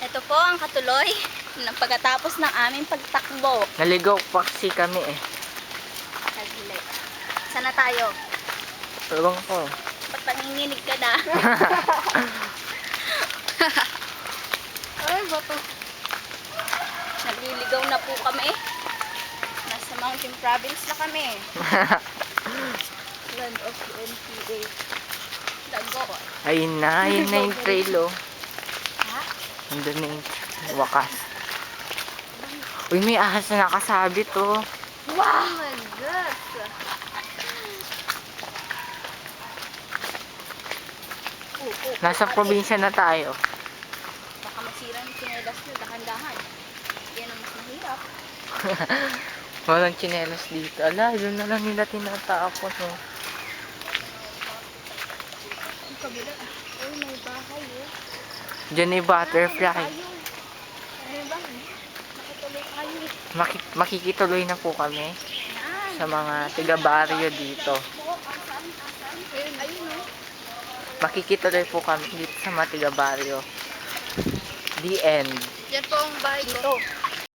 Ito po ang katuloy ng pagkatapos ng aming pagtakbo. Naligaw pa kasi kami eh. Saglit. Sana tayo? Ewan ko. Ba't nanginginig ka na? Ay, bato. Nagliligaw na po kami. Nasa Mountain Province na kami. Land of the NPA. Dago. Ayun na yung trail oh. Ha? Nandun na yung wakas. Uy, may ahas na nakasabit oh. Wow! Oh my gosh! Nasa probinsya na tayo. Baka masira yung tsinelas nyo, dahan-dahan. Yan ang mas mahirap. Walang tsinelas dito. Ala, yun na lang nila tinatapon oh. Ang kabila. Uy, may bahay eh. Diyan ay butterfly. May bahay. Nakituloy tayo. Makikituloy na po kami Yan. sa mga tiga-baryo dito. Ayun, ayun oh. Makikituloy po kami dito sa mga tiga-baryo. The end. Yan po ang bahay ko.